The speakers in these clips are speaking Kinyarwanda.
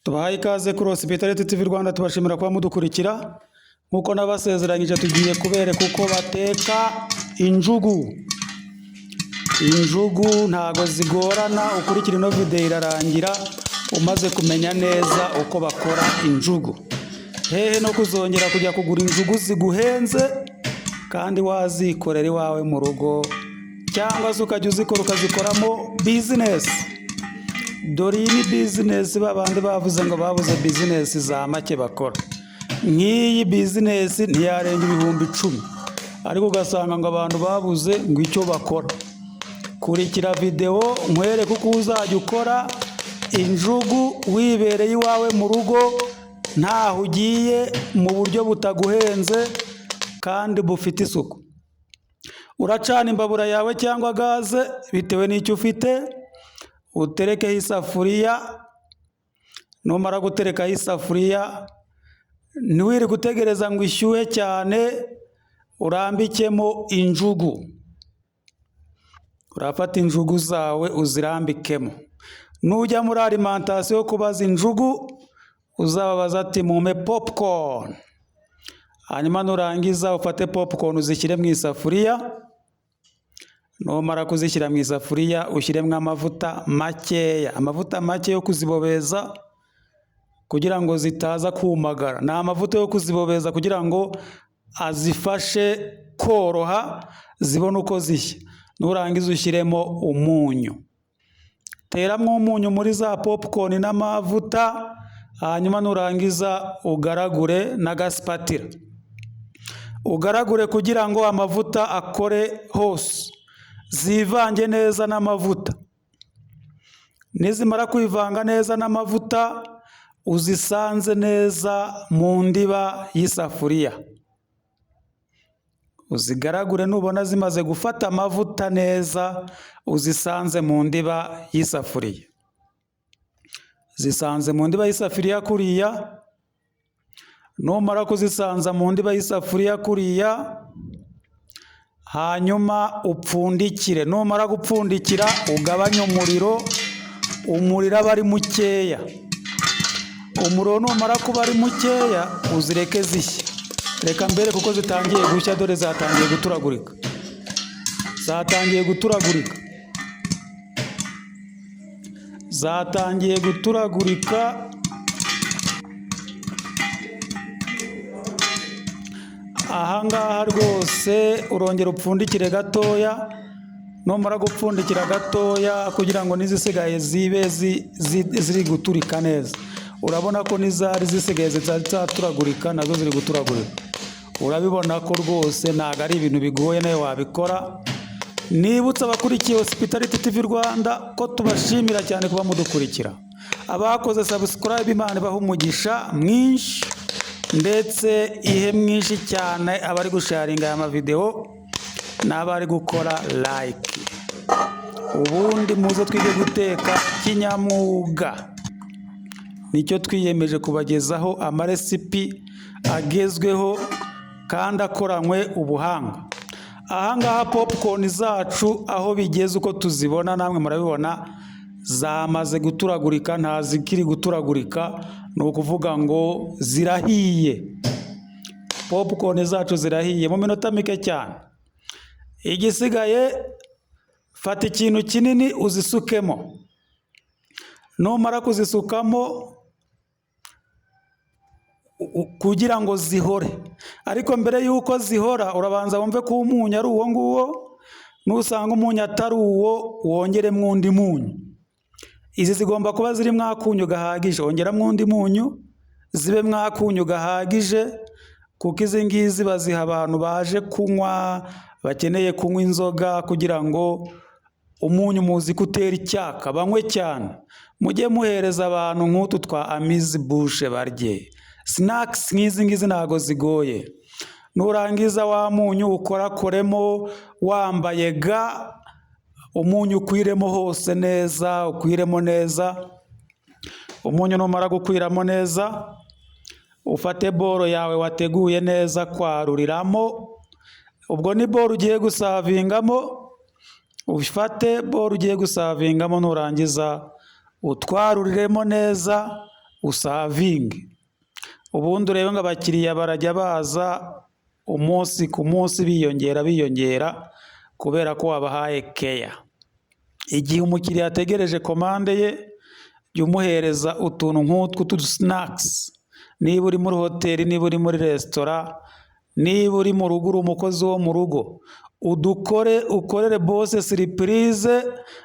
Tubahaye ikaze kuri Hospitality TV Rwanda, tubashimira kuba mudukurikira. Nkuko nabasezeranyije tugiye kubereka uko bateka injugu. Injugu ntago zigorana, ukurikira ino video irarangira umaze kumenya neza uko bakora injugu. Hehe no kuzongera kujya kugura injugu ziguhenze kandi wazikorera iwawe mu rugo, cyangwa se ukajya uzikora ukazikoramo business. Dore iyi ni business babandi bavuze ngo babuze business za make bakora. Nk'iyi business ntiyarenga ibihumbi 10, ariko ugasanga ngo abantu babuze ngo icyo bakora. Kurikira video nkwereke uko uzajya ukora injugu wibereye iwawe mu rugo, ntaho ugiye, mu buryo butaguhenze kandi bufite isuku. Uracana imbabura yawe cyangwa gaze bitewe n'icyo ufite, uterekeho isafuriya. Numara guterekaho isafuriya, ntiwiri gutegereza ngo ishyuhe cyane, urambikemo injugu. Urafata injugu zawe uzirambikemo. Nujya muri alimentation kubaza injugu, uzababaza ati mumpe popcorn. Hanyuma nurangiza ufate popcorn uzishyire mu isafuriya. Numara kuzishyira mu isafuriya ushyiremo amavuta makeya, amavuta make yo kuzibobeza kugira ngo zitaza kumagara. Ni amavuta yo kuzibobeza kugira ngo azifashe koroha, zibone uko zishya. Nurangiza ushyiremo umunyu. Teramo umunyu muri za popcorn n'amavuta, hanyuma nurangiza ugaragure n'agaspatira. Ugaragure kugira ngo amavuta akore hose, zivange neza n'amavuta. Nizimara kwivanga neza n'amavuta, uzisanze neza mu ndiba y'isafuriya. Uzigaragure, nubona zimaze gufata amavuta neza, uzisanze mu ndiba y'isafuriya. Zisanze mu ndiba y'isafuriya kuriya. Numara kuzisanza mu ndiba y'isafuriya kuriya, hanyuma upfundikire. Numara gupfundikira ugabanye umuriro, umuriro aba ari mukeya. Umuriro numara kuba ari mukeya, uzireke zishya. Reka mbere kuko zitangiye gushya, dore zatangiye guturagurika. Zatangiye guturagurika. Zatangiye guturagurika. Ahangaha rwose urongera upfundikire gatoya. Numara gupfundikira gatoya kugira ngo nizisigaye zibe ziri guturika neza. Urabona ko nizari zisigaye zitaturagurika nazo ziri guturagurika. Urabibona ko rwose ntago ari ibintu bigoye, nawe wabikora. Nibutsa abakurikiye Hospitality TV Rwanda ko tubashimira cyane kuba mudukurikira. Abakoze subscribe, Imana ibahe umugisha mwinshi ndetse ihe mwinshi cyane abari gusharinga aya mavideo n'abari gukora like. Ubundi muze twige guteka kinyamwuga. Nicyo twiyemeje kubagezaho amaresipi agezweho kandi akoranywe ubuhanga. Ahangaha popcorn zacu aho bigeze uko tuzibona namwe murabibona, zamaze guturagurika, nta zikiri guturagurika. Ni ukuvuga ngo zirahiye. Popcorn zacu zirahiye mu minota mike cyane. Igisigaye fata ikintu kinini uzisukemo. Numara kuzisukamo kugira ngo zihore. Ariko mbere yuko zihora urabanza wumve ko umunyu ari uwo nguwo. Nusanga umunyu atari uwo, wongeremo undi munyu. Izi zigomba kuba ziri mwakunyu gahagije, ongeramo undi munyu zibe mwakunyu gahagije, kuko izi ngizi baziha abantu baje kunywa, bakeneye kunywa inzoga, kugira ngo umunyu muzi kutera icyaka banywe cyane. Mujye muhereza abantu nk'utu twa Amizi Bushe barye. Snacks nk'izi ngizi ntago zigoye. Nurangiza wa munyu ukorakoremo wambaye ga, umunyu ukwiremo hose neza, ukwiremo neza. Umunyu numara gukwiramo neza, ufate boro yawe wateguye neza kwaruriramo. Ubwo ni boro ugiye gusavingamo. Ufate boro ugiye gusavingamo, nurangiza utwaruriremo neza, usavinge, ubundi urebe ngo abakiriya barajya baza umunsi ku munsi biyongera kubera ko wabahaye keya. Igihe umukiriya ategereje komande ye, jya umuhereza utuntu nk'utwo tw'udusinakisi. Niba uri muri hoteli, niba uri muri resitora, niba uri mu rugo uri umukozi wo mu rugo, ukorere bose siripurize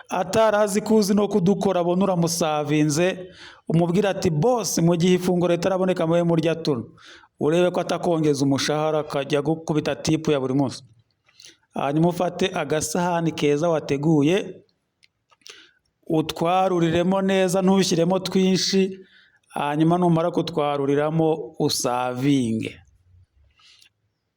atarazi ko uzi no kudukora, abona uramusavinze, umubwira ati bose mu gihe ifunguro ritaraboneka mube murya tuno, urebe ko atakongeza umushahara akajya gukubita tipu ya buri munsi. Hanyuma ufate agasahani keza wateguye, utwaruriremo neza, ntushyiremo twinshi, hanyuma numara kutwaruriramo usavinge.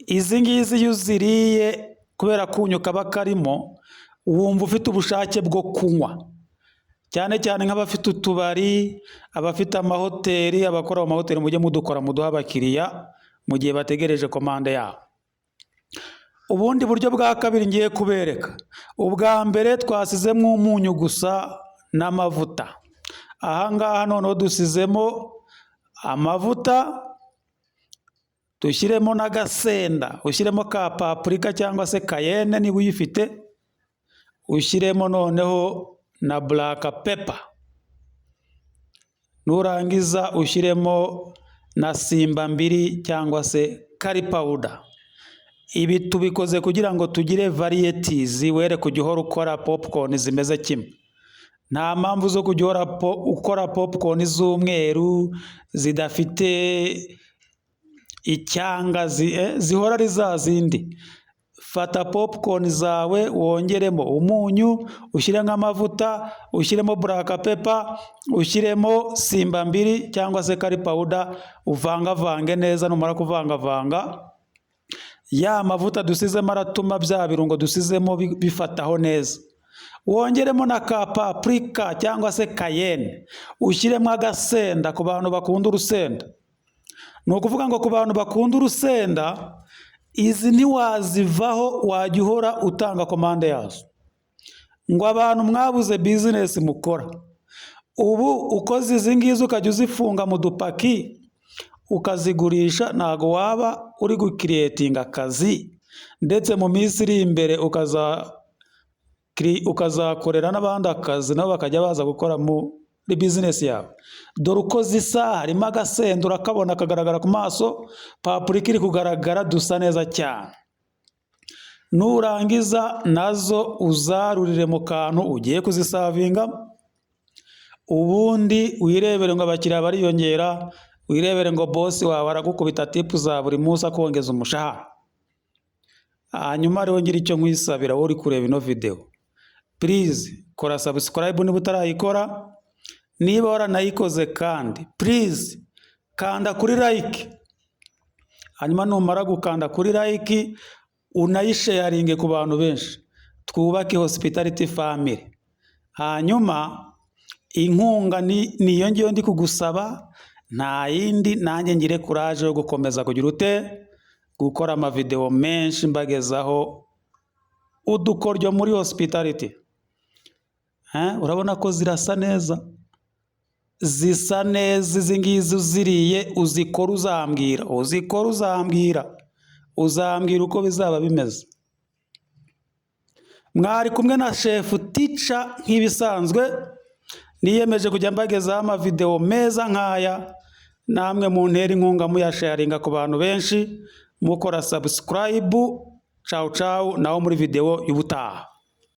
Izi ngizi iyo uziriye kubera kunyu kaba karimo, wumva ufite ubushake bwo kunywa, cyane cyane nk'abafite utubari, abafite amahoteli, abakora mu mahoteli, mujye mudukora muduha abakiriya mu gihe bategereje komande yabo. Ubundi buryo bwa kabiri ngiye kubereka, ubwa mbere twasizemo umunyu gusa n'amavuta. Ahangaha noneho dusizemo amavuta, dushyiremo n'agasenda, ushyiremo ka papurika cyangwa se kayenne niba uyifite, ushyiremo noneho na buraka pepa, nurangiza ushyiremo na simba mbiri cyangwa se kari pawuda. Ibi tubikoze kugira ngo tugire variyetizi, were kujya uhora ukora popcorn zimeze kimwe. Nta mpamvu zo kujya uhora ukora popcorn z'umweru zidafite icyanga, zihora ari za zindi. Fata popcorn zawe wongeremo umunyu, ushyiremo amavuta, ushyiremo buraka pepa, ushyiremo simba mbiri cyangwa se kari pawuda, uvangavange neza. Numara kuvangavanga, ya mavuta dusizemo aratuma bya birungo dusizemo bifataho neza. Wongeremo na ka paprika cyangwa se kayenne, ushyiremo agasenda ku bantu bakunda urusenda. Ni ukuvuga ngo ku bantu bakunda urusenda, izi ntiwazivaho, wajya uhora utanga komande yazo. Ngo abantu mwabuze bizinesi mukora, ubu ukoze izi ngizi ukajya uzifunga mu dupaki ukazigurisha, ntago waba uri gukiriyetinga akazi, ndetse mu minsi iri imbere ukazakorera n'abandi akazi, nabo bakajya baza gukora muri bizinesi yawe. Dore uko zisa, harimo agasenda urakabona kagaragara ku maso, papurika iri kugaragara, dusa neza cyane. Nurangiza nazo uzarurire mu kantu ugiye kuzisavinga, ubundi wirebere ngo abakiriya bariyongera, wirebere ngo bosi wawe aragukubita tipu za buri munsi akongeza umushahara. Hanyuma rero ngira icyo nkwisabira wowe uri kureba ino video, please kora subscribe niba utarayikora, niba waranayikoze kandi please kanda kuri like. Hanyuma numara gukanda kuri like, unayisharinge ku bantu benshi, twubake Hospitality Family. Hanyuma inkunga niyo ngiyo ndi kugusaba, nta yindi, nanjye ngire courage yo gukomeza kugira gukora amavideo menshi mbagezaho udukoryo muri hospitality. Urabona ko zirasa neza, zisa neza. Izi ngizi uziriye uzikora uzambwira uko bizaba bimeze. Mwari kumwe na Chef Teacher nk'ibisanzwe, niyemeje kujya mbagezaho amavideo meza nk'aya, namwe mu ntera inkunga muyasharinga ku bantu benshi, mukora subscribe. Ciao ciao, naho muri video y'ubutaha.